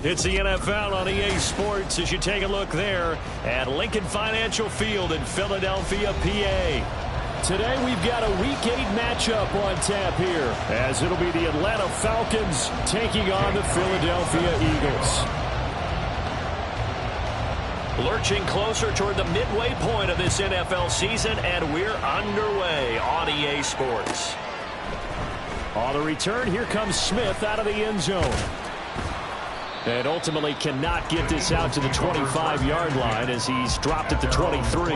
It's the NFL on EA Sports as you take a look there at Lincoln Financial Field in Philadelphia, PA. Today we've got a Week 8 matchup on tap here, as it'll be the Atlanta Falcons taking on the Philadelphia Eagles. Lurching closer toward the midway point of this NFL season, and we're underway on EA Sports. On the return, here comes Smith out of the end zone. And ultimately cannot get this out to the 25-yard line as he's dropped at the 23.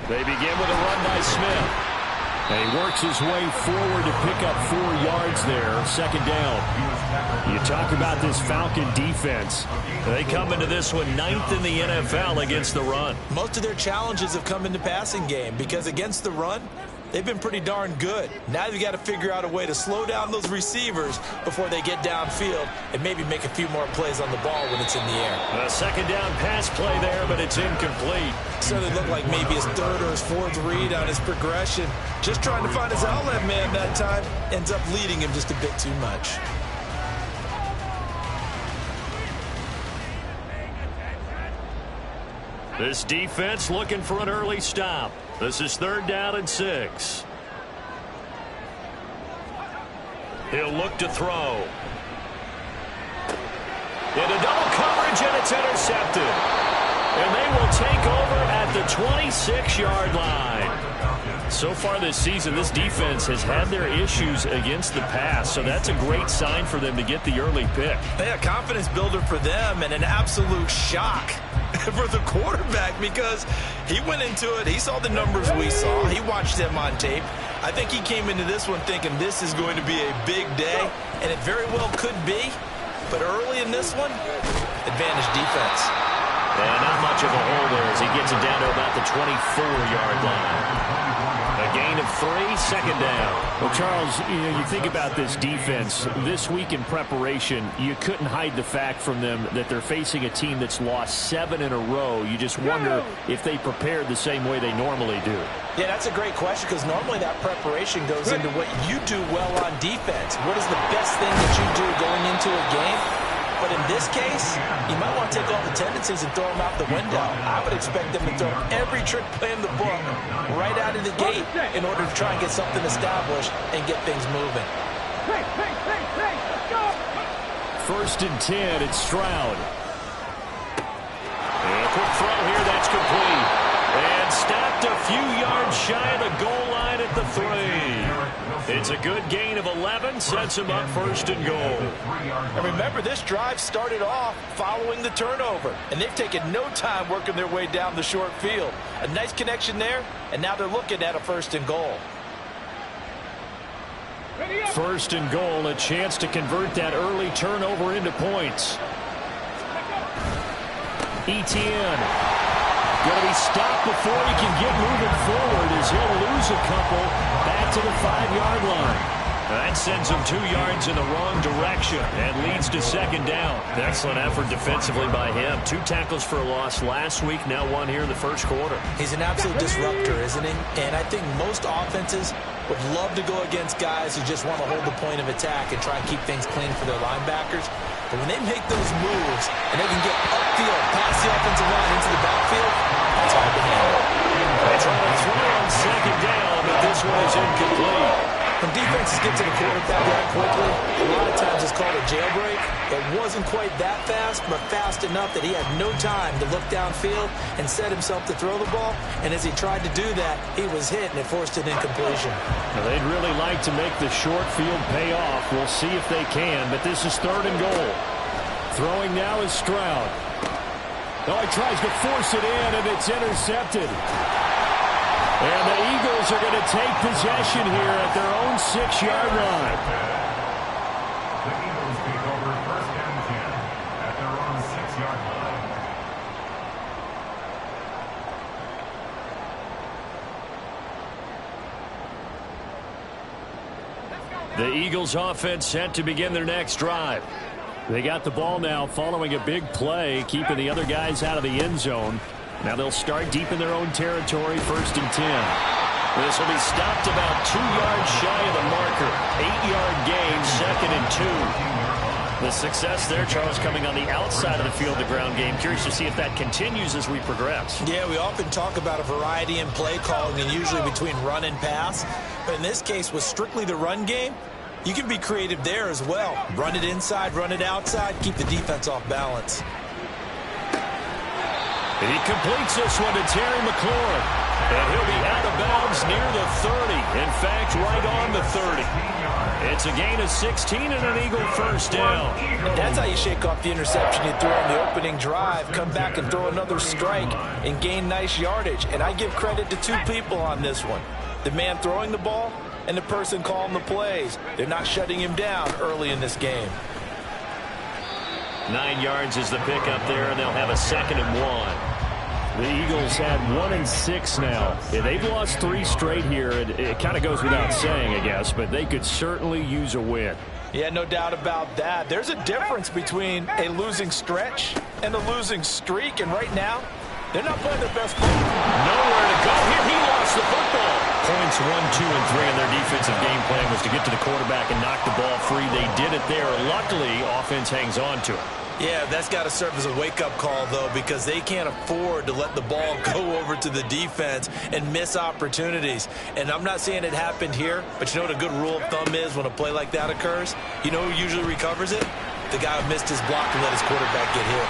They begin with a run by Smith. And he works his way forward to pick up 4 yards there. Second down. You talk about this Falcon defense. They come into this one 9th in the NFL against the run. Most of their challenges have come in the passing game because against the run, they've been pretty darn good. Now they've got to figure out a way to slow down those receivers before they get downfield and maybe make a few more plays on the ball when it's in the air. A second down pass play there, but it's incomplete. Certainly looked like maybe his third or his fourth read on his progression. Just trying to find his outlet man that time. Ends up leading him just a bit too much. This defense looking for an early stop. This is 3rd down and 6. He'll look to throw. Into double coverage, and it's intercepted. And they will take over at the 26-yard line. So far this season, this defense has had their issues against the pass, so that's a great sign for them to get the early pick. Yeah, confidence builder for them and an absolute shock for the quarterback because he went into it. He saw the numbers we saw. He watched them on tape. I think he came into this one thinking this is going to be a big day, and it very well could be. But early in this one, advantage defense. And not much of a hole there as he gets it down to about the 24-yard line. A gain of 3, 2nd down. Well, Charles, you think about this defense. This week in preparation, you couldn't hide the fact from them that they're facing a team that's lost 7 in a row. You just wonder if they prepared the same way they normally do. Yeah, that's a great question because normally that preparation goes into what you do well on defense. What is the best thing that you do going into a game? But in this case, you might want to take all the tendencies and throw them out the window. I would expect them to throw every trick play in the book right out of the gate in order to try and get something established and get things moving. 1st and 10, it's Stroud. And a quick throw here, that's complete. And stopped a few yards shy of the goal line at the 3. It's a good gain of 11, sets him up 1st and goal. And remember, this drive started off following the turnover, and they've taken no time working their way down the short field. A nice connection there, and now they're looking at a 1st and goal. 1st and goal, a chance to convert that early turnover into points. Etienne going to be stopped before he can get moving forward as he'll lose a couple back to the 5-yard line. That sends him 2 yards in the wrong direction and leads to 2nd down. Excellent effort defensively by him. 2 tackles for a loss last week, now 1 here in the 1st quarter. He's an absolute disruptor, isn't he? And I think most offenses would love to go against guys who just want to hold the point of attack and try and keep things clean for their linebackers. But when they make those moves and they can get upfield, past the offensive line into the backfield, it's hard to handle. They try to throw on 2nd down, but this one is incomplete. When defenses get to the quarterback that quickly, a lot of times it's called a jailbreak. It wasn't quite that fast, but fast enough that he had no time to look downfield and set himself to throw the ball. And as he tried to do that, he was hit, and it forced an incompletion. Now, they'd really like to make the short field pay off. We'll see if they can, but this is 3rd and goal. Throwing now is Stroud. Oh, he tries to force it in, and it's intercepted. And the Eagles are going to take possession here at their own 6-yard line. The Eagles take over 1st and 10 at their own 6-yard line. The Eagles offense set to begin their next drive. They got the ball now following a big play, keeping the other guys out of the end zone. Now they'll start deep in their own territory, 1st and 10. This will be stopped about 2 yards shy of the marker. 8-yard gain, 2nd and 2. The success there, Charles, coming on the outside of the field, the ground game. Curious to see if that continues as we progress. Yeah, we often talk about a variety in play calling and usually between run and pass. But in this case, with strictly the run game, you can be creative there as well. Run it inside, run it outside, keep the defense off balance. He completes this one to Terry McLaurin. And he'll be out of bounds near the 30. In fact, right on the 30. It's a gain of 16 and an Eagle first down. That's how you shake off the interception you threw on the opening drive. Come back and throw another strike and gain nice yardage. And I give credit to 2 people on this one. The man throwing the ball and the person calling the plays. They're not shutting him down early in this game. 9 yards is the pickup there, and they'll have a 2nd and 1. The Eagles had 1 and 6 now. Yeah, they've lost 3 straight here. It kind of goes without saying, I guess, but they could certainly use a win. Yeah, no doubt about that. There's a difference between a losing stretch and a losing streak, and right now, they're not playing their best football. Nowhere to go. Here he lost the football. Points 1, 2, and 3 in their defensive game plan was to get to the quarterback and knock the ball free. They did it there. Luckily, offense hangs on to it. Yeah, that's got to serve as a wake-up call, though, because they can't afford to let the ball go over to the defense and miss opportunities. And I'm not saying it happened here, but you know what a good rule of thumb is when a play like that occurs? You know who usually recovers it? The guy who missed his block and let his quarterback get hit.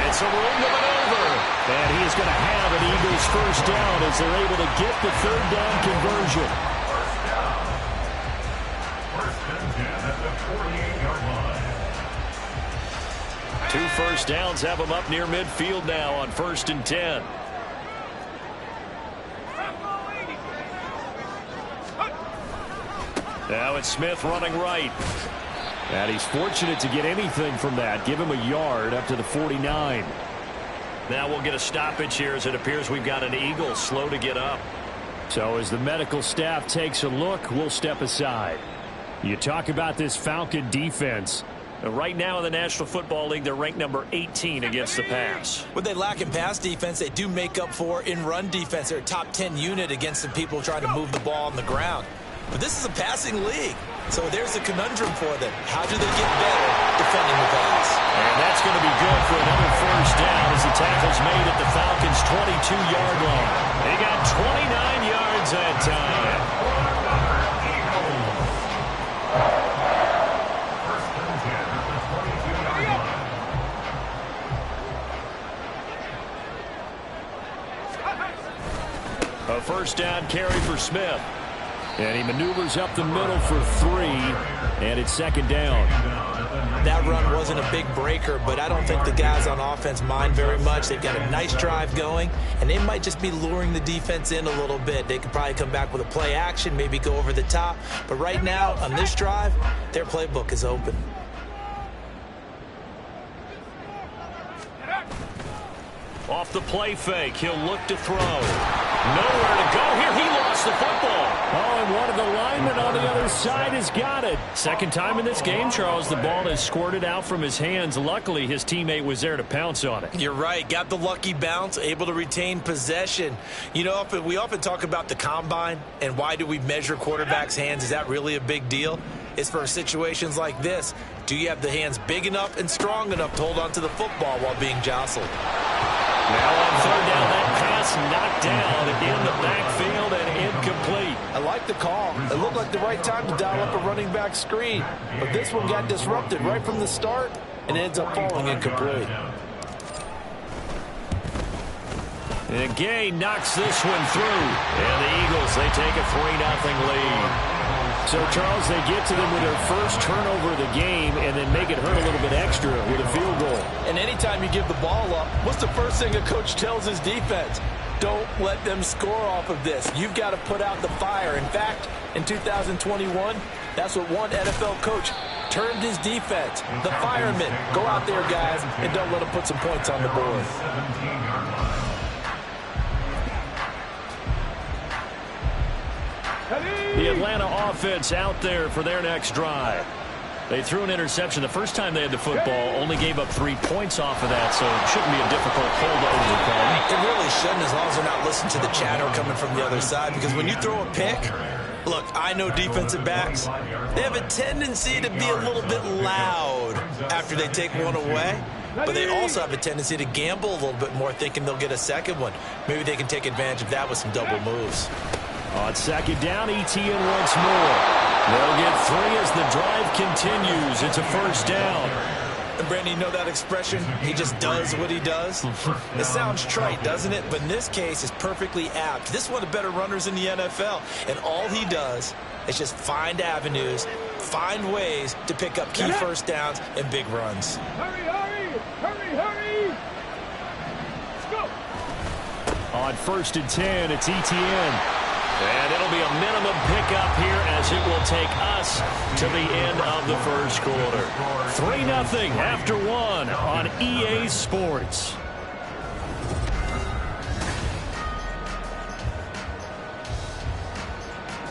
It's a roll to maneuver. And he is going to have an Eagles first down as they're able to get the 3rd down conversion. First and 10 at the 48-yard line. 2 first downs have them up near midfield now on 1st and 10. Now it's Smith running right. And he's fortunate to get anything from that. Give him a yard up to the 49. Now we'll get a stoppage here as it appears we've got an Eagle slow to get up. So as the medical staff takes a look, we'll step aside. You talk about this Falcon defense. Right now in the National Football League, they're ranked number 18 against the pass. What they lack in pass defense, they do make up for in run defense. They're a top 10 unit against the people trying to move the ball on the ground. But this is a passing league, so there's a conundrum for them. How do they get better defending the pass? And that's going to be good for another first down as the tackle's made at the Falcons' 22-yard line. They got 29 yards that time. A first down carry for Smith. And he maneuvers up the middle for 3, and it's 2nd down. That run wasn't a big breaker, but I don't think the guys on offense mind very much. They've got a nice drive going, and they might just be luring the defense in a little bit. They could probably come back with a play action, maybe go over the top. But right now, on this drive, their playbook is open. Off the play fake, he'll look to throw. Nowhere to go. Here he lost the football. Oh, and one of the linemen on the other side has got it. 2nd time in this game, Charles, the ball has squirted out from his hands. Luckily, his teammate was there to pounce on it. You're right. Got the lucky bounce, able to retain possession. You know, we often talk about the combine and why do we measure quarterbacks' hands. Is that really a big deal? It's for situations like this. Do you have the hands big enough and strong enough to hold on to the football while being jostled? Now on 3rd down, that pass knocked down in the backfield and incomplete. I like the call. It looked like the right time to dial up a running back screen. But this one got disrupted right from the start and ends up falling incomplete. And Gay knocks this one through. And the Eagles, they take a 3-0 lead. So, Charles, they get to them with their first turnover of the game and then make it hurt a little bit extra with a field goal. And anytime you give the ball up, what's the first thing a coach tells his defense? Don't let them score off of this. You've got to put out the fire. In fact, in 2021, that's what one NFL coach termed his defense. The firemen. Go out there, guys, and don't let them put some points on the board. The Atlanta offense out there for their next drive. They threw an interception the first time they had the football, only gave up 3 points off of that, so it shouldn't be a difficult hold to overcome. It really shouldn't, as long as they're not listening to the chatter coming from the other side, because when you throw a pick, look, I know defensive backs, they have a tendency to be a little bit loud after they take one away, but they also have a tendency to gamble a little bit more, thinking they'll get a second one. Maybe they can take advantage of that with some double moves. On second down, Etienne once more. They'll get 3 as the drive continues. It's a first down. And Brandon, you know that expression? He just does what he does? It sounds trite, doesn't it? But in this case, it's perfectly apt. This is one of the better runners in the NFL. And all he does is just find avenues, find ways to pick up key first downs and big runs. Hurry, hurry! Hurry, hurry! Let's go! On 1st and 10, it's Etienne. And it'll be a minimum pickup here as it will take us to the end of the first quarter. 3-0 after 1 on EA Sports.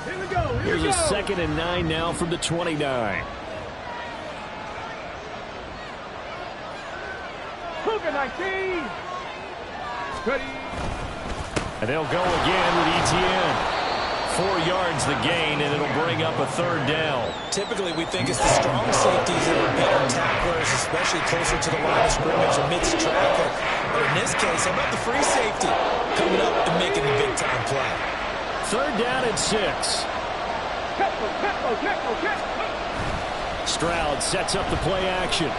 Here we go, Here's a 2nd and 9 now from the 29. Cougar 19! Ready! And they'll go again with Etienne. 4 yards the gain, and it'll bring up a 3rd down. Typically, we think it's the strong safeties that are better tacklers, especially closer to the line of scrimmage amidst traffic. But in this case, how about the free safety coming up and making the big-time play? 3rd down and 6. Stroud sets up the play action.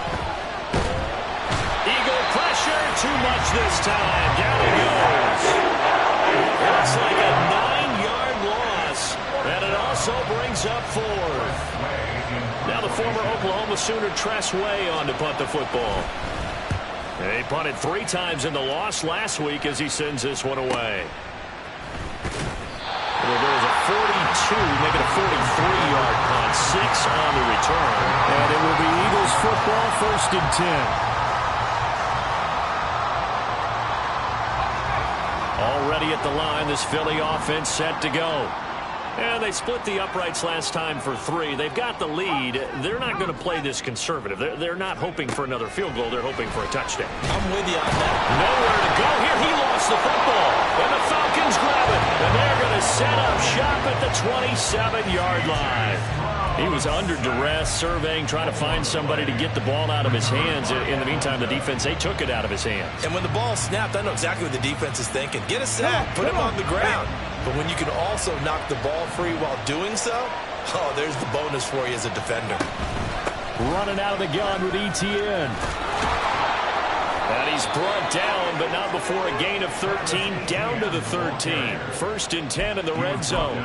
Eagle pressure, too much this time. Down he goes. Looks like a 9-yard loss, and it also brings up 4th. Now the former Oklahoma Sooner Tress Way on to punt the football. He punted 3 times in the loss last week as he sends this one away. Well, there was a 42, making a 43-yard punt, 6 on the return. And it will be Eagles football, 1st and 10. Already at the line, this Philly offense set to go. And they split the uprights last time for 3. They've got the lead. They're not going to play this conservative. They're not hoping for another field goal. They're hoping for a touchdown. I'm with you on that. Nowhere to go here. He lost the football. And the Falcons grab it. And they're going to set up shop at the 27-yard line. He was under duress, surveying, trying to find somebody to get the ball out of his hands. In the meantime, the defense, they took it out of his hands. And when the ball snapped, I know exactly what the defense is thinking. Get a sack, put him on the ground. But when you can also knock the ball free while doing so, oh, there's the bonus for you as a defender. Running out of the gun with Etienne. And he's brought down, but not before a gain of 13, down to the 13. 1st and 10 in the red zone.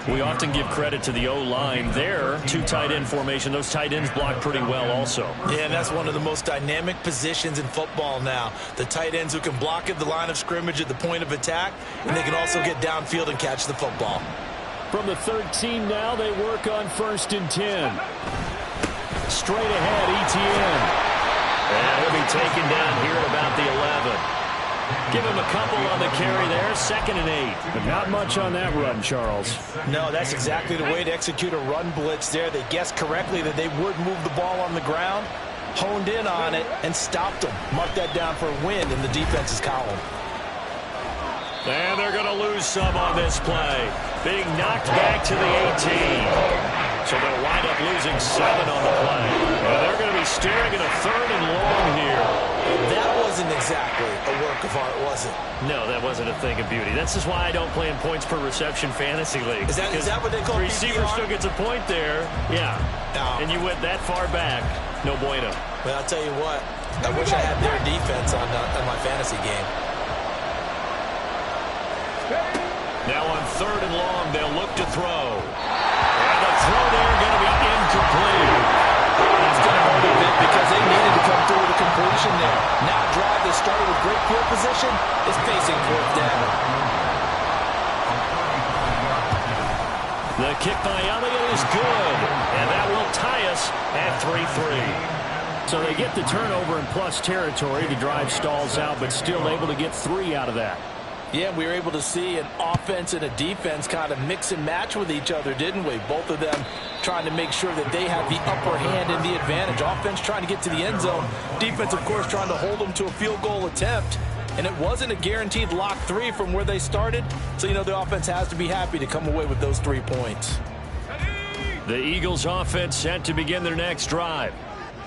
We often give credit to the O-line there. 2 tight end formation. Those tight ends block pretty well also. Yeah, and that's one of the most dynamic positions in football now. The tight ends who can block at the line of scrimmage at the point of attack, and they can also get downfield and catch the football. From the 13 now, they work on 1st and 10. Straight ahead, Etienne. And he'll be taken down here at about the 11. Give him a couple on the carry there, 2nd and 8. But not much on that run, Charles. No, that's exactly the way to execute a run blitz there. They guessed correctly that they would move the ball on the ground, honed in on it, and stopped them. Mark that down for a win in the defense's column. And they're going to lose some on this play. Being knocked back to the 18. So they'll wind up losing 7 on the play. And they're going to be staring at a 3rd and long here. That wasn't exactly a work of art, was it? No, that wasn't a thing of beauty. That's just why I don't play in points per reception fantasy league. Is that what they call the receiver PPR? still gets a point there. Yeah. No. And you went that far back. No bueno. Well, I'll tell you what. I wish I had their defense on my fantasy game. Now on 3rd and long, they'll look to throw. And the throw there going to be incomplete. It's going to hurt a bit because they needed to come through with a completion there. Now a drive that started with great field position is facing 4th down. The kick by Elliott is good. And that will tie us at 3-3. So they get the turnover in plus territory. The drive stalls out, but still able to get 3 out of that. Yeah, we were able to see an offense and a defense kind of mix and match with each other, didn't we? Both of them trying to make sure that they have the upper hand and the advantage. Offense trying to get to the end zone. Defense, of course, trying to hold them to a field goal attempt. And it wasn't a guaranteed lock 3 from where they started. So, the offense has to be happy to come away with those 3 points. The Eagles offense set to begin their next drive.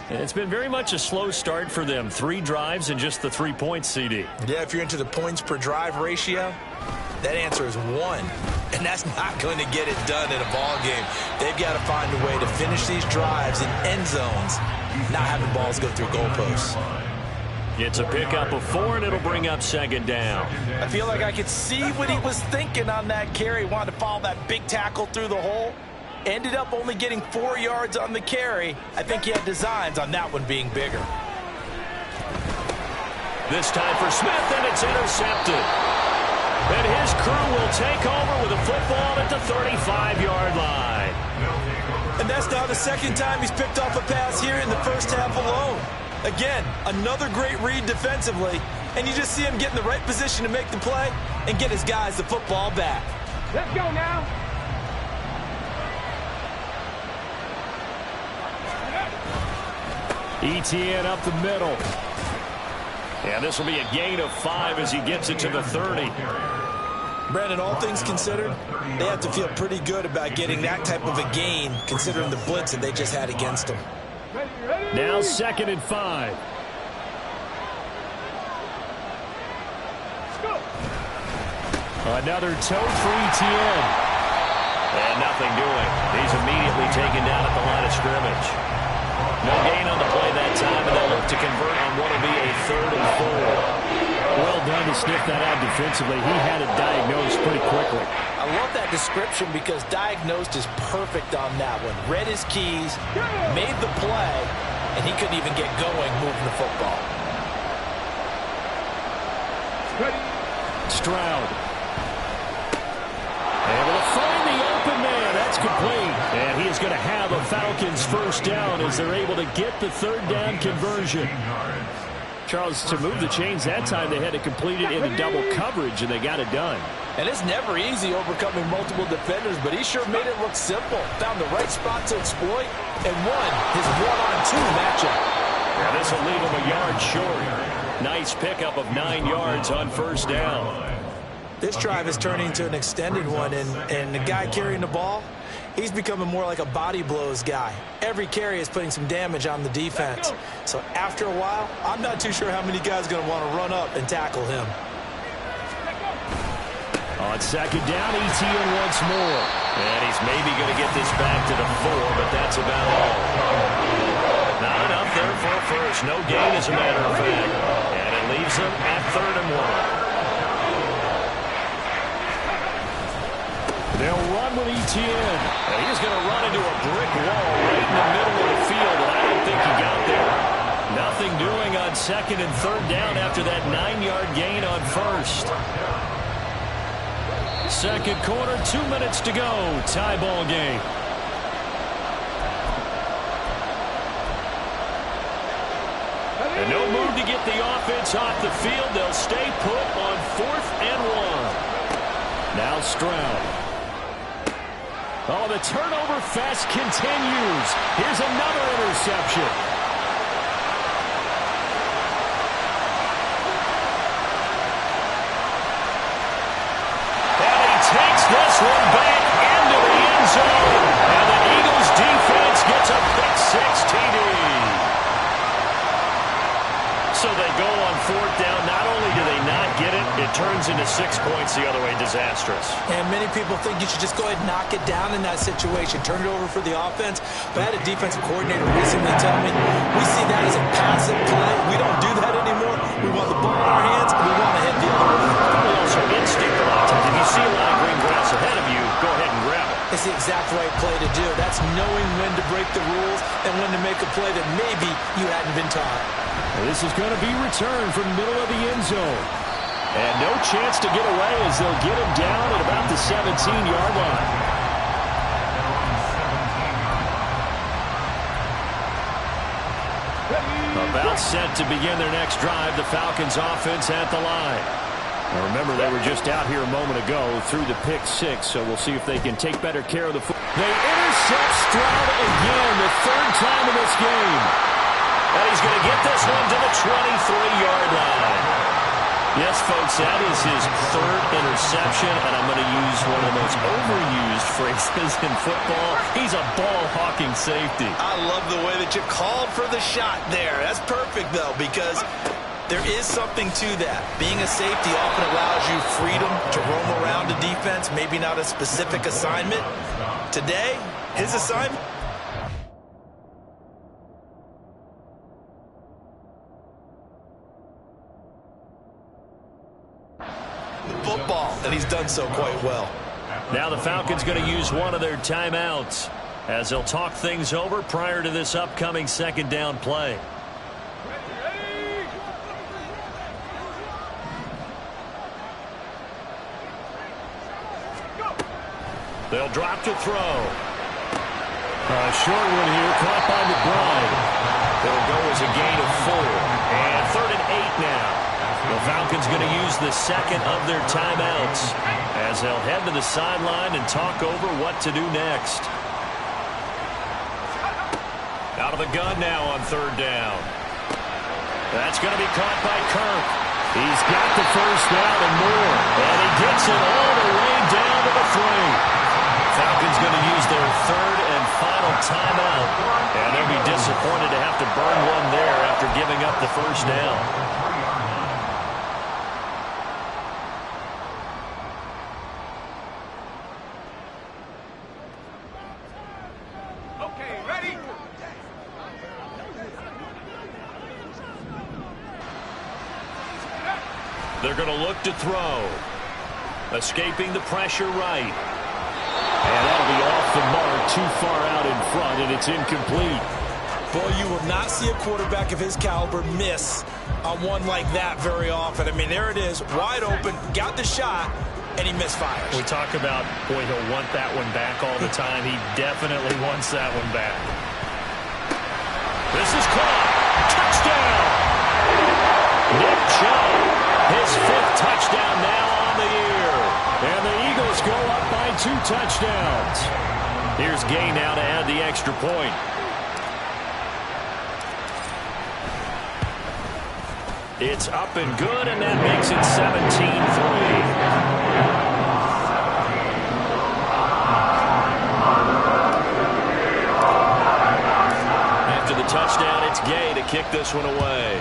It's been very much a slow start for them. 3 drives and just the 3 points, CD. Yeah, if you're into the points per drive ratio, that answer is 1. And that's not going to get it done in a ball game. They've got to find a way to finish these drives in end zones, not having balls go through goalposts. It's a pickup of 4, and it'll bring up 2nd down. I feel like I could see what he was thinking on that carry. Wanted to follow that big tackle through the hole. Ended up only getting 4 yards on the carry. I think he had designs on that one being bigger. This time for Smith, and it's intercepted. And his crew will take over with a football at the 35-yard line. And that's now the 2nd time he's picked off a pass here in the first half alone. Again, another great read defensively, and you just see him get in the right position to make the play and get his guys the football back. Let's go now. ETN up the middle. And this will be a gain of 5 as he gets it to the 30. Brandon, all things considered, they have to feel pretty good about getting that type of a gain considering the blitz that they just had against them. Now 2nd and 5. Another toe for ETN. And nothing doing. He's immediately taken down at the line of scrimmage. No gain on the play that time, and they'll look to convert on what will be a 3rd and 4. Well done to sniff that out defensively. He had it diagnosed pretty quickly. I love that description because diagnosed is perfect on that one. Read his keys, made the play, and he couldn't even get going moving the football. Stroud. Able to find the open man. That's complete. And he is going to have a Falcons 1st down as they're able to get the 3rd down conversion. Charles, to move the chains that time, they had to complete it in a double coverage, and they got it done. And it's never easy overcoming multiple defenders, but he sure made it look simple. Found the right spot to exploit and won his 1-on-2 matchup. Yeah, this will leave him a yard short. Nice pickup of 9 yards on 1st down. This drive is turning into an extended one, and the guy carrying the ball, he's becoming more like a body blows guy. Every carry is putting some damage on the defense. So after a while, I'm not too sure how many guys are going to want to run up and tackle him. On 2nd down, ETN once more. And he's maybe going to get this back to the 4, but that's about all. Not enough there for a first. No gain, as a matter of fact. And it leaves him at 3rd and 1. They'll run with ETN. And he's going to run into a brick wall right in the middle of the field, and I don't think he got there. Nothing doing on 2nd and 3rd down after that 9-yard gain on 1st. 2nd quarter, 2 minutes to go. Tie ball game. And no move to get the offense off the field. They'll stay put on 4th and 1. Now Stroud. Oh, the turnover fest continues. Here's another interception. And he takes this one back into the end zone. And the Eagles defense gets a pick 6 TD. So they go on 4th down. Not only do they not get it, it turns into 6 points the other way. Disastrous. And many people think you should just go ahead and knock it down in that situation. Turn it over for the offense. But I had a defensive coordinator recently tell me, we see that as a passive play. We don't do that anymore. We want the ball in our hands, and we want to head the other way. Probably also instinct a lot of times. If you see a line of green grass ahead of you, go ahead and grab it. It's the exact right play to do. That's knowing when to break the rules and when to make a play that maybe you hadn't been taught. This is going to be returned from middle of the end zone. And no chance to get away as they'll get him down at about the 17-yard line. About set to begin their next drive. The Falcons offense at the line. Now remember, they were just out here a moment ago through the pick six, so we'll see if they can take better care of the football. They intercept Stroud again, the third time in this game. And he's going to get this one to the 23-yard line. Yes, folks, that is his third interception, and I'm going to use one of the most overused phrases in football. He's a ball-hawking safety. I love the way that you called for the shot there. That's perfect, though, because there is something to that. Being a safety often allows you freedom to roam around the defense, maybe not a specific assignment. Today, his assignment. Football, and he's done so quite well. Now the Falcons going to use one of their timeouts as they'll talk things over prior to this upcoming second down play. They'll drop to throw. A short one here, caught by McBride. It'll go as a gain of 4. And 3rd and 8 now. The Falcons going to use the second of their timeouts as they'll head to the sideline and talk over what to do next. Out of the gun now on 3rd down. That's going to be caught by Kirk. He's got the first down and more. And he gets it all the way down to the 3. Falcons going to use their 3rd and final timeout. And they'll be disappointed to have to burn one there after giving up the first down. They're going to look to throw. Escaping the pressure right. And that'll be off the mark, too far out in front, and it's incomplete. Boy, you will not see a quarterback of his caliber miss on one like that very often. I mean, there it is, wide open, got the shot, and he misfires. We talk about, boy, he'll want that one back all the time. He definitely wants that one back. This is caught. Touchdown! Nick Chubb, his 5th touchdown now on the year. And the Eagles go up by 2 touchdowns. Here's Gay now to add the extra point. It's up and good, and that makes it 17-3. The touchdown, it's Gay to kick this one away.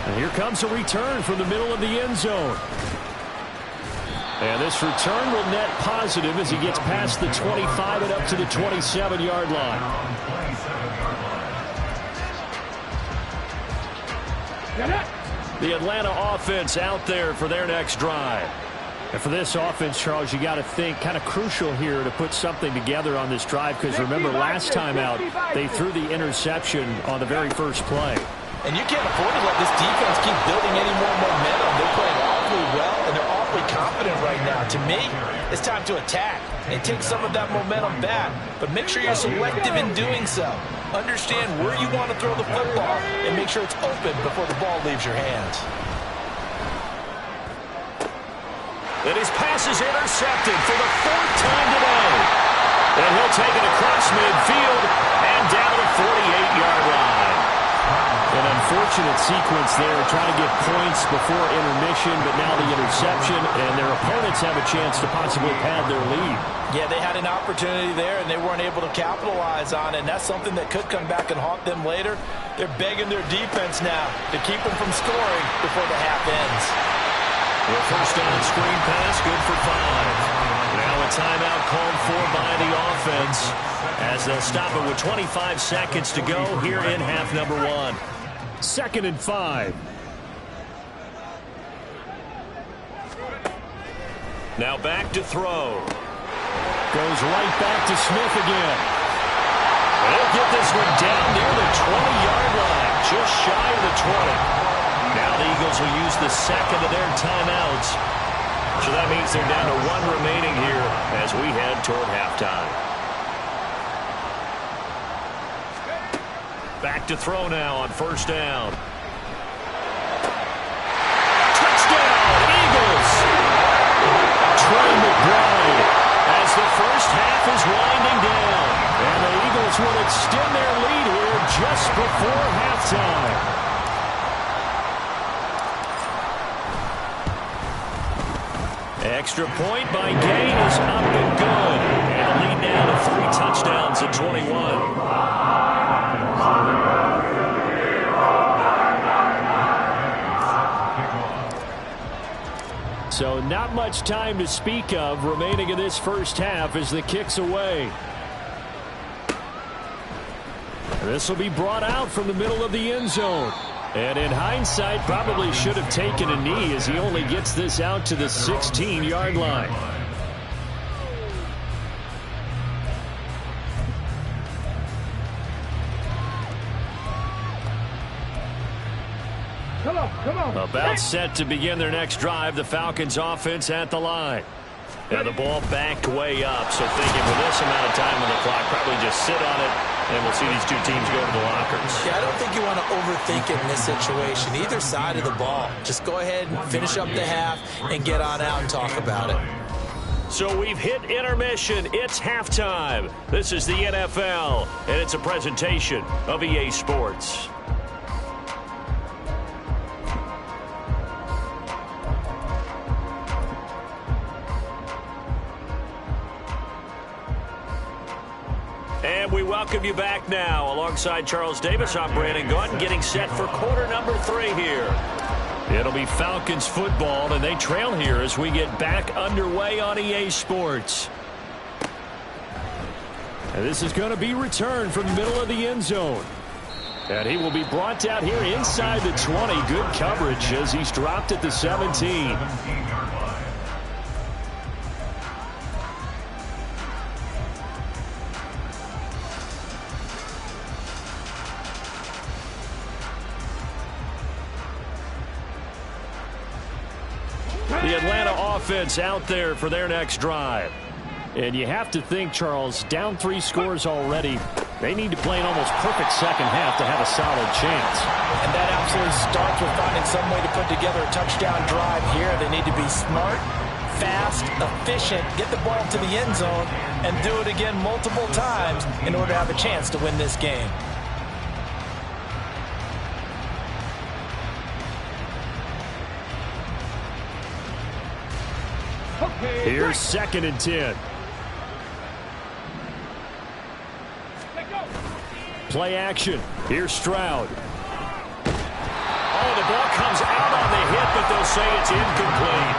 And here comes a return from the middle of the end zone. And this return will net positive as he gets past the 25 and up to the 27-yard line. The Atlanta offense out there for their next drive. And for this offense, Charles, you got to think kind of crucial here to put something together on this drive, because remember last time out they threw the interception on the very first play. And you can't afford to let this defense keep building any more momentum. They're playing awfully well, and they're awfully confident right now. To me, it's time to attack and take some of that momentum back, but make sure you're selective in doing so. Understand where you want to throw the football and make sure it's open before the ball leaves your hands. And his pass is intercepted for the 4th time today. And he'll take it across midfield and down the 48-yard line. An unfortunate sequence there, trying to get points before intermission, but now the interception, and their opponents have a chance to possibly pad their lead. Yeah, they had an opportunity there, and they weren't able to capitalize on it, and that's something that could come back and haunt them later. They're begging their defense now to keep them from scoring before the half ends. The first down screen pass, good for 5. Now a timeout called for by the offense as they'll stop it with 25 seconds to go here in half number 1. 2nd and 5. Now back to throw. Goes right back to Smith again. And he'll get this one down near the 20-yard line, just shy of the 20. Now the Eagles will use the second of their timeouts. So that means they're down to 1 remaining here as we head toward halftime. Back to throw now on first down. Touchdown, Eagles! Trey McBride as the first half is winding down. And the Eagles will extend their lead here just before halftime. Extra point by Gain is up and good. And a lead now to 3 touchdowns at 21. So not much time to speak of remaining in this first half as the kick's away. This will be brought out from the middle of the end zone. And in hindsight, probably should have taken a knee as he only gets this out to the 16-yard line. Come on. About set to begin their next drive, the Falcons offense at the line. And the ball backed way up, so thinking with this amount of time on the clock, probably just sit on it, and we'll see these two teams go to the lockers. Yeah, I don't think you want to overthink it in this situation. Either side of the ball. Just go ahead and finish up the half and get on out and talk about it. So we've hit intermission. It's halftime. This is the NFL, and it's a presentation of EA Sports. And we welcome you back now. Alongside Charles Davis, I'm Brandon Gaudin, getting set for quarter number 3 here. It'll be Falcons football, and they trail here as we get back underway on EA Sports. And this is going to be returned from the middle of the end zone. And he will be brought down here inside the 20. Good coverage as he's dropped at the 17. The Atlanta offense out there for their next drive. And you have to think, Charles, down 3 scores already. They need to play an almost perfect second half to have a solid chance. And that absolutely starts with finding some way to put together a touchdown drive here. They need to be smart, fast, efficient, get the ball to the end zone, and do it again multiple times in order to have a chance to win this game. Here's 2nd and 10. Play action. Here's Stroud. Oh, the ball comes out on the hit, but they'll say it's incomplete.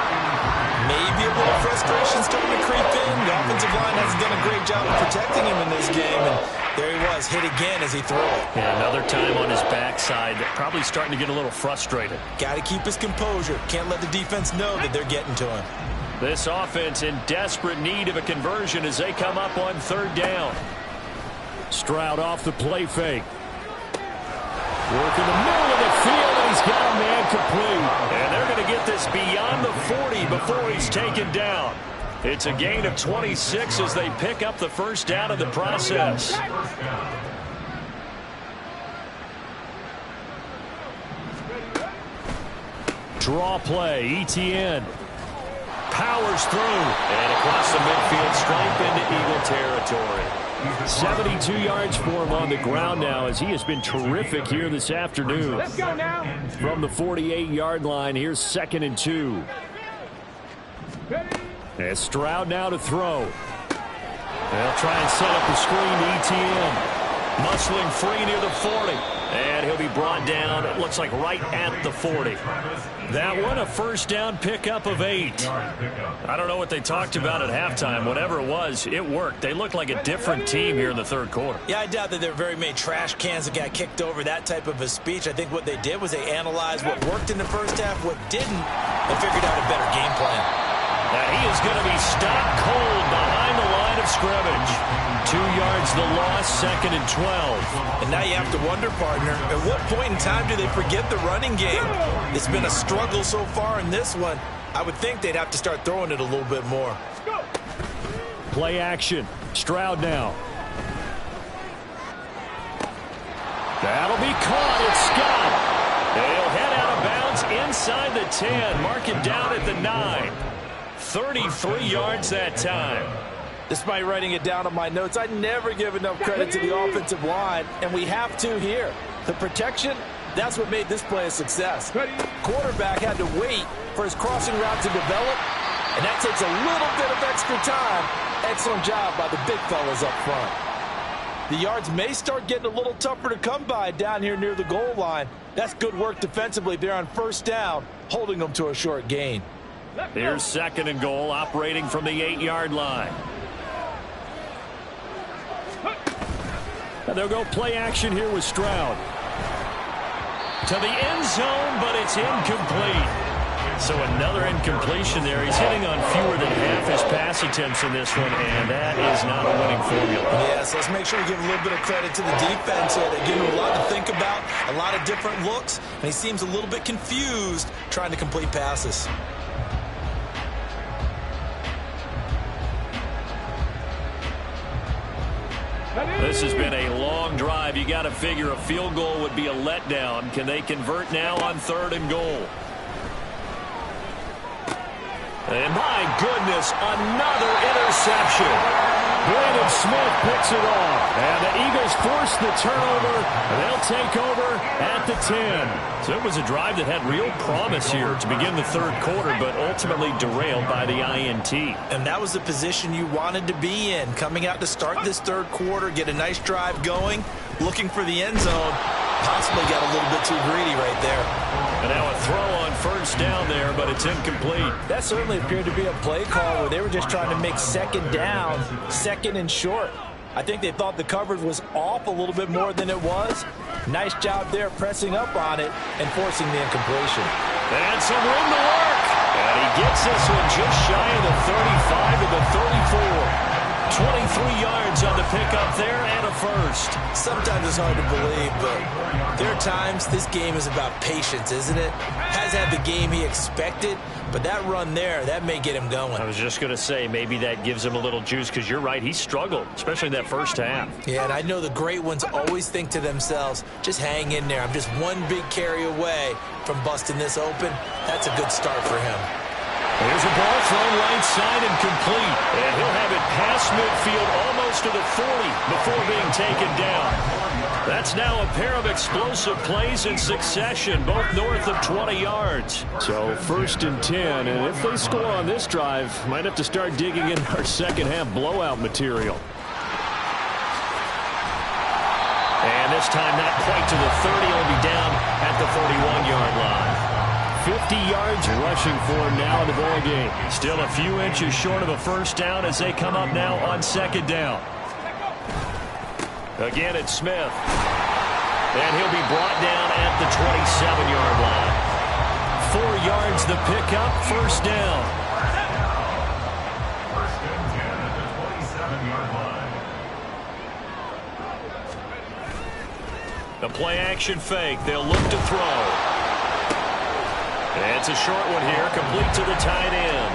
Maybe a little frustration starting to creep in. The offensive line hasn't done a great job of protecting him in this game. And there he was, hit again as he threw it. And another time on his backside, probably starting to get a little frustrated. Got to keep his composure. Can't let the defense know that they're getting to him. This offense in desperate need of a conversion as they come up on 3rd down. Stroud off the play fake. Work in the middle of the field, and he's got a man complete. And they're going to get this beyond the 40 before he's taken down. It's a gain of 26 as they pick up the first down in the process. Draw play, ETN. Powers through and across the midfield stripe into Eagle territory. 72 yards for him on the ground now as he has been terrific here this afternoon. Let's go now. From the 48-yard line, here's 2nd and 2. And Stroud now to throw. They'll try and set up the screen to ETN. Muscling free near the 40. And he'll be brought down, it looks like right at the 40. That one, a first down pickup of 8. I don't know what they talked about at halftime. Whatever it was, it worked. They looked like a different team here in the 3rd quarter. Yeah, I doubt that there were very many trash cans that got kicked over, that type of a speech. I think what they did was they analyzed what worked in the first half, what didn't, and figured out a better game plan. And he is going to be stopped cold behind the line of scrimmage. 2 yards the loss, 2nd and 12. And now you have to wonder, partner, at what point in time do they forget the running game? It's been a struggle so far in this one. I would think they'd have to start throwing it a little bit more. Play action. Stroud now. That'll be caught. It's Scott. They'll head out of bounds inside the 10. Mark it down at the 9. 33 yards that time. Despite writing it down on my notes, I never give enough credit to the offensive line, and we have to here. The protection, that's what made this play a success. Quarterback had to wait for his crossing route to develop, and that takes a little bit of extra time. Excellent job by the big fellas up front. The yards may start getting a little tougher to come by down here near the goal line. That's good work defensively there on first down, holding them to a short gain. Here's 2nd and goal, operating from the 8-yard line. And they'll go play action here with Stroud. To the end zone, but it's incomplete. So another incompletion there. He's hitting on fewer than half his pass attempts in this one, and that is not a winning formula. Yes, let's make sure we give a little bit of credit to the defense here. They give him a lot to think about, a lot of different looks, and he seems a little bit confused trying to complete passes. This has been a long drive. You got to figure a field goal would be a letdown. Can they convert now on 3rd and goal? And my goodness, another interception. Braden Smith picks it off. And the Eagles force the turnover. And they'll take over at the 10. So it was a drive that had real promise here to begin the 3rd quarter, but ultimately derailed by the INT. And that was the position you wanted to be in. Coming out to start this 3rd quarter, get a nice drive going, looking for the end zone. Possibly got a little bit too greedy right there. And now a throw on first down there, but it's incomplete. That certainly appeared to be a play call where they were just trying to make 2nd down, 2nd and short. I think they thought the coverage was off a little bit more than it was. Nice job there pressing up on it and forcing the incompletion. And some room to work. And he gets this one just shy of the 35 to the 34. 23 yards on the pickup there and a first. Sometimes it's hard to believe, but there are times this game is about patience, isn't it? Has had the game he expected, but that run there, that may get him going. I was just going to say, maybe that gives him a little juice, because you're right, he struggled, especially in that first half. Yeah, and I know the great ones always think to themselves, just hang in there. I'm just one big carry away from busting this open. That's a good start for him. Here's a ball thrown right side and complete. And he'll have it past midfield almost to the 40 before being taken down. That's now a pair of explosive plays in succession, both north of 20 yards. So 1st and 10, and if they score on this drive, might have to start digging in our second half blowout material. And this time not quite to the 30, he'll be down at the 41-yard line. 50 yards rushing for him now in the ball game. Still a few inches short of a first down as they come up now on 2nd down. Again, it's Smith. And he'll be brought down at the 27-yard line. 4 yards the pickup, first down. 1st and 10 at the 27-yard line. The play action fake. They'll look to throw. It's a short one here, complete to the tight end.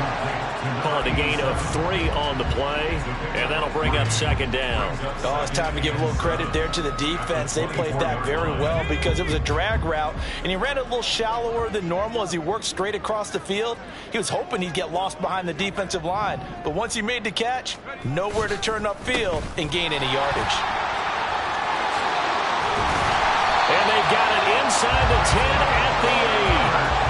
Call it a gain of 3 on the play, and that'll bring up 2nd down. Oh, it's time to give a little credit there to the defense. They played that very well because it was a drag route, and he ran it a little shallower than normal as he worked straight across the field. He was hoping he'd get lost behind the defensive line, but once he made the catch, nowhere to turn upfield and gain any yardage. And they've got it inside the 10 at the 8.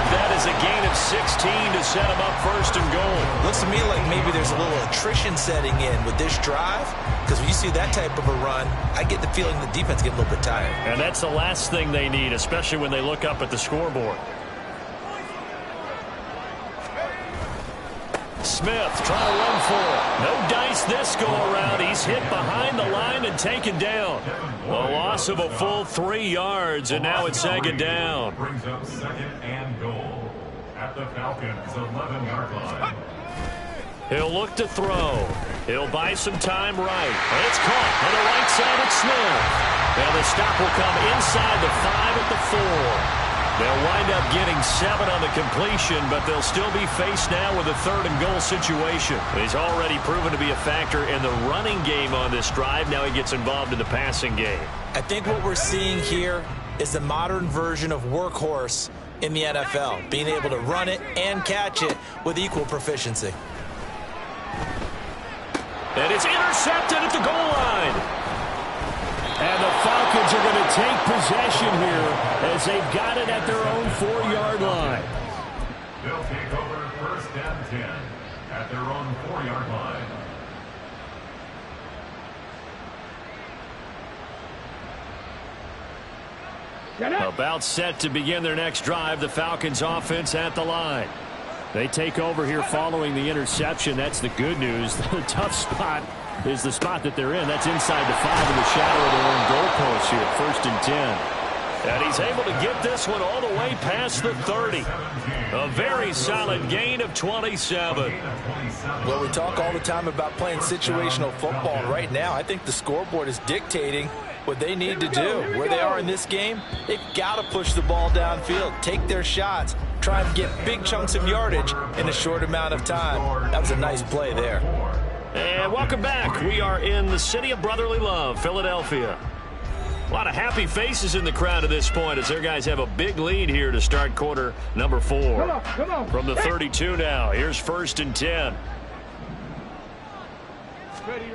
That is a gain of 16 to set him up 1st and goal. Looks to me like maybe there's a little attrition setting in with this drive, because when you see that type of a run, I get the feeling the defense get a little bit tired. And that's the last thing they need, especially when they look up at the scoreboard. Smith trying to run for it. No dice this go around. He's hit behind the line and taken down. A loss of a full 3 yards, and now it's 2nd down. Brings up 2nd and goal at the Falcons' 11-yard line. He'll look to throw. He'll buy some time right. And it's caught on the right side of Smith. And the stop will come inside the 5 at the 4. They'll wind up getting 7 on the completion, but they'll still be faced now with a 3rd and goal situation. He's already proven to be a factor in the running game on this drive. Now he gets involved in the passing game. I think what we're seeing here is the modern version of workhorse in the NFL, being able to run it and catch it with equal proficiency. And it's intercepted at the goal line. And the Falcons are going to take possession here as they've got it at their own 4-yard line. They'll take over 1st and 10 at their own 4-yard line. About set to begin their next drive. The Falcons offense at the line. They take over here following the interception. That's the good news. The tough spot is the spot that they're in. That's inside the 5 in the shadow of their own goalpost here. 1st and 10. And he's able to get this one all the way past the 30. A very solid gain of 27. Well, we talk all the time about playing situational football. And right now, I think the scoreboard is dictating what they need to do. Where they are in this game, they've got to push the ball downfield, take their shots, try and get big chunks of yardage in a short amount of time. That was a nice play there. And welcome back. We are in the city of brotherly love, Philadelphia. A lot of happy faces in the crowd at this point as their guys have a big lead here to start quarter number 4. Come on. From the 32 now, here's 1st and 10. Ready?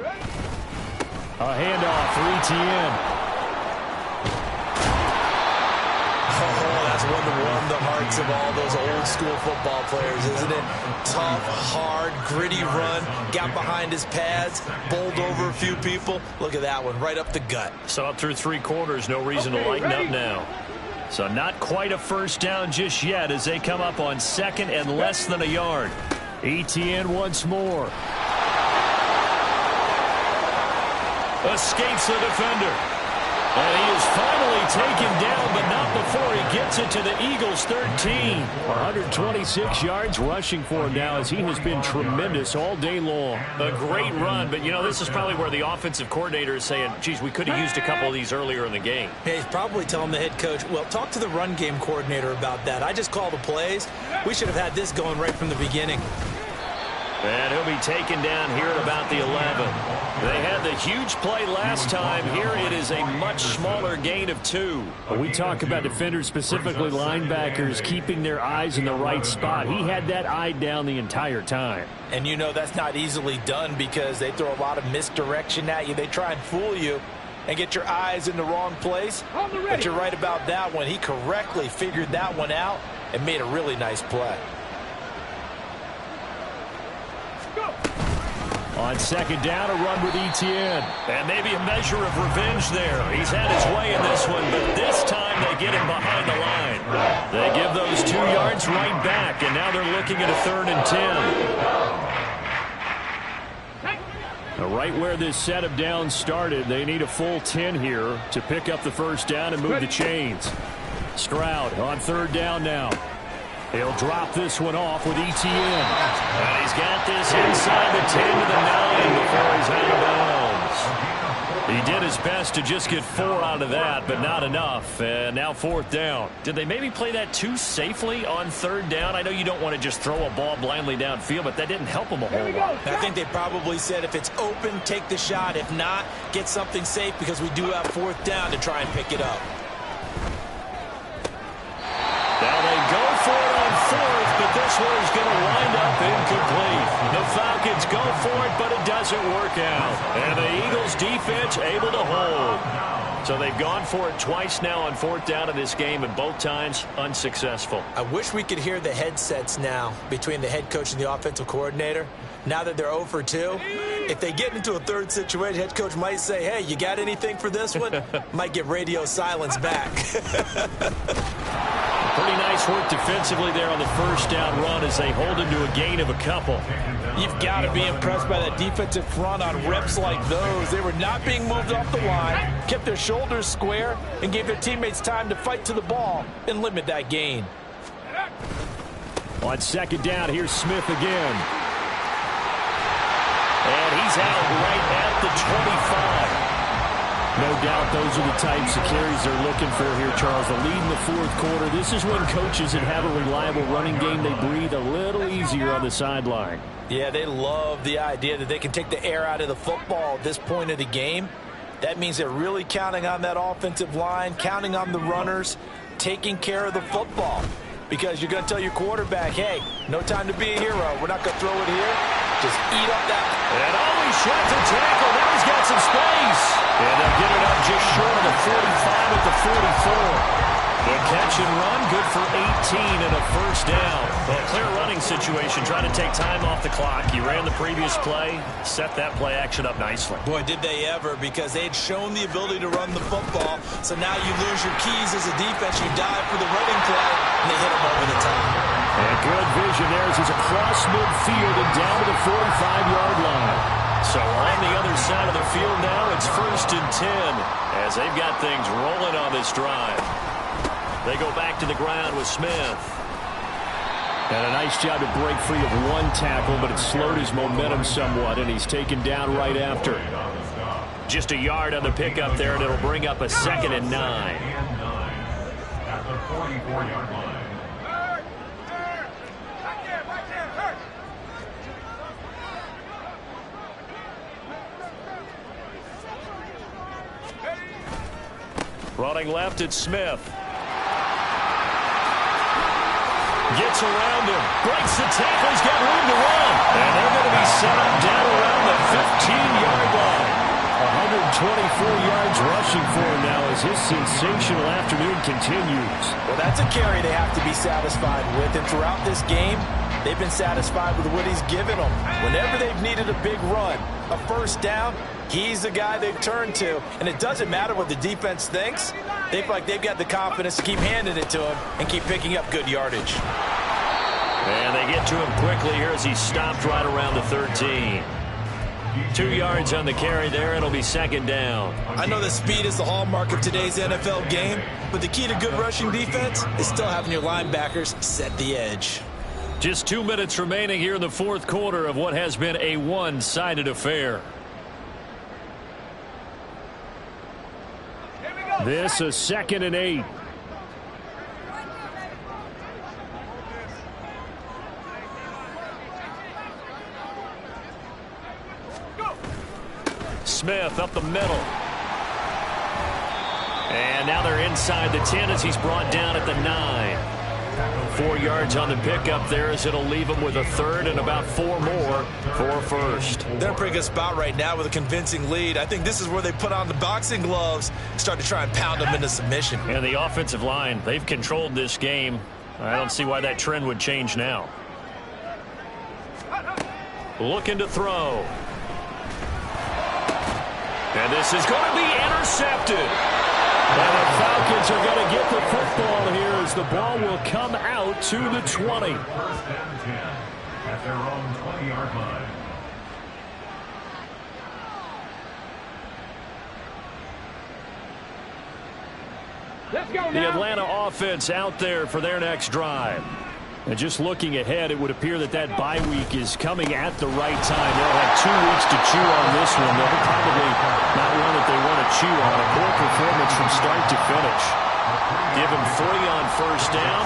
A handoff for Etienne. Oh, that's one to warm the hearts of all those old school football players, isn't it? Tough, hard, gritty run, got behind his pads, bowled over a few people. Look at that one, right up the gut. So up through 3 quarters, no reason to lighten up now. So not quite a first down just yet as they come up on 2nd and less than a yard. Etienne once more. Escapes the defender. And he is finally taken down, but not before he gets it to the Eagles' 13. 126 yards rushing for him now as he has been tremendous all day long. A great run, but, you know, this is probably where the offensive coordinator is saying, geez, we could have used a couple of these earlier in the game. Hey, he's probably telling the head coach, well, talk to the run game coordinator about that. I just call the plays. We should have had this going right from the beginning. And he'll be taken down here at about the 11. They had the huge play last time. Here it is a much smaller gain of 2. We talk about defenders, specifically linebackers, keeping their eyes in the right spot. He had that eye down the entire time. And you know that's not easily done because they throw a lot of misdirection at you. They try and fool you and get your eyes in the wrong place. But you're right about that one. He correctly figured that one out and made a really nice play. On 2nd down, a run with Etienne. And maybe a measure of revenge there. He's had his way in this one, but this time they get him behind the line. They give those 2 yards right back, and now they're looking at a 3rd and 10. Right where this set of downs started, they need a full 10 here to pick up the first down and move the chains. Stroud on 3rd down now. He'll drop this one off with Etienne. And he's got this inside the 10 to the 9 before he's out of bounds. He did his best to just get 4 out of that, but not enough. And now 4th down. Did they maybe play that too safely on 3rd down? I know you don't want to just throw a ball blindly downfield, but that didn't help them a whole lot. I think they probably said if it's open, take the shot. If not, get something safe because we do have 4th down to try and pick it up. Now they go for it on 4th, but this one is going to wind up incomplete. The Falcons go for it, but it doesn't work out. And the Eagles defense able to hold. So they've gone for it twice now on 4th down in this game, and both times unsuccessful. I wish we could hear the headsets now between the head coach and the offensive coordinator. Now that they're 0 for 2, if they get into a 3rd situation, head coach might say, hey, you got anything for this one? Might get radio silence back. Pretty nice work defensively there on the 1st down run as they hold him to a gain of a couple. You've got to be impressed by that defensive front on reps like those. They were not being moved off the line, kept their shoulders square, and gave their teammates time to fight to the ball and limit that gain. On 2nd down, here's Smith again. And he's out right at the 25. No doubt those are the types of carries they're looking for here, Charles. The lead in the fourth quarter. This is when coaches that have a reliable running game, they breathe a little easier on the sideline. Yeah, they love the idea that they can take the air out of the football at this point of the game. That means they're really counting on that offensive line, counting on the runners, taking care of the football. Because you're going to tell your quarterback, hey, no time to be a hero. We're not going to throw it here. Just eat up that. And always short to tackle. Now he's got some space. And they'll get it up just short of the 45 at the 44. The catch and run, good for 18 and a first down. Well, clear running situation, trying to take time off the clock. He ran the previous play, set that play action up nicely. Boy, did they ever, because they'd shown the ability to run the football. So now you lose your keys as a defense. You dive for the running play, and they hit him over the top. And good vision there as he's across midfield and down to the 45-yard line. So on the other side of the field now, it's 1st and 10 as they've got things rolling on this drive. They go back to the ground with Smith. And a nice job to break free of one tackle, but it slowed his momentum somewhat, and he's taken down right after. Just a yard on the pickup there, and it'll bring up a 2nd and 9. At the 44-yard line. Running left, it's Smith. Gets around him, breaks the tackle, he's got room to run. And they're going to be set up down around the 15-yard line. 124 yards rushing for him now as his sensational afternoon continues. Well, that's a carry they have to be satisfied with. And throughout this game, they've been satisfied with what he's given them. Whenever they've needed a big run, a first down, he's the guy they've turned to. And it doesn't matter what the defense thinks. They feel like they've got the confidence to keep handing it to him and keep picking up good yardage. And they get to him quickly here as he stopped right around the 13. 2 yards on the carry there. It'll be 2nd down. I know that speed is the hallmark of today's NFL game, but the key to good rushing defense is still having your linebackers set the edge. Just 2 minutes remaining here in the fourth quarter of what has been a one-sided affair. This is 2nd and 8. Smith up the middle. And now they're inside the 10 as he's brought down at the 9. 4 yards on the pickup there as it'll leave him with a 3rd and about 4 more for a first. They're in a pretty good spot right now with a convincing lead. I think this is where they put on the boxing gloves and start to try and pound them into submission. And the offensive line, they've controlled this game. I don't see why that trend would change now. Looking to throw. And this is going to be intercepted. And the Falcons are going to get the football here as the ball will come out to the 20. 1st and 10 at their own 20-yard line. The Atlanta offense out there for their next drive. And just looking ahead, it would appear that that bye week is coming at the right time. They'll have 2 weeks to chew on this one. They'll probably not one that they want to chew on. A poor performance from start to finish. Give them 3 on first down.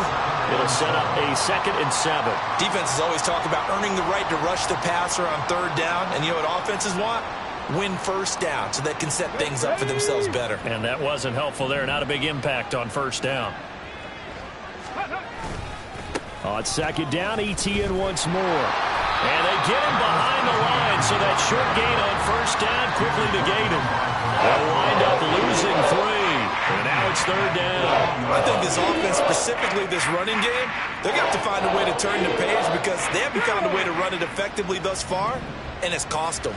It'll set up a 2nd and 7. Defenses always talk about earning the right to rush the passer on 3rd down. And you know what offenses want? Win first down so they can set things up for themselves better. And that wasn't helpful there. Not a big impact on first down. On 2nd down, ETN once more. And they get him behind the line, so that short gain on first down quickly negated. They'll wind up losing 3. And now it's 3rd down. I think this offense, specifically this running game, they're going to have to find a way to turn the page because they haven't found a way to run it effectively thus far, and it's cost them.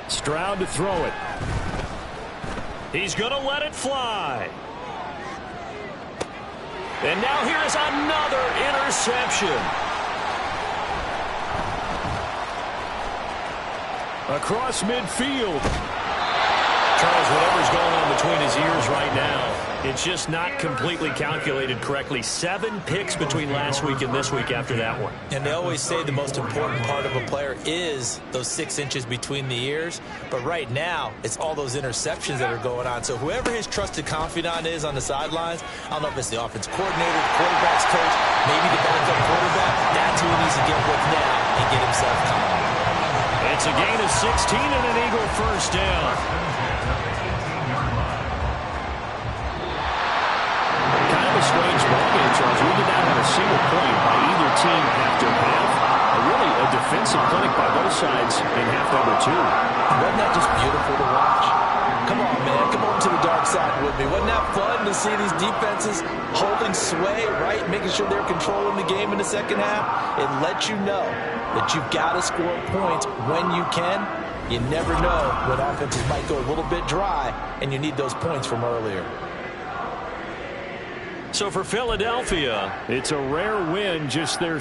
Stroud to throw it. He's going to let it fly. And now here is another interception. Across midfield. Charles, whatever's going on between his ears right now, it's just not completely calculated correctly. 7 picks between last week and this week after that one. And they always say the most important part of a player is those 6 inches between the ears. But right now, it's all those interceptions that are going on. So whoever his trusted confidant is on the sidelines, I don't know if it's the offense coordinator, the quarterback's coach, maybe the backup quarterback, that's who he needs to get with now and get himself calm. It's a gain of 16 and an Eagle first down. Kind of a strange ballgame, Charles. We did not have a single point by either team after half. Really a defensive clinic by both sides in half number 2. Wasn't that just beautiful to watch? Come on, man. Come on to the dark side with me. Wasn't that fun to see these defenses holding sway, right? Making sure they're controlling the game in the second half. It lets you know that you've got to score points when you can. You never know when offenses might go a little bit dry, and you need those points from earlier. So for Philadelphia, it's a rare win, just their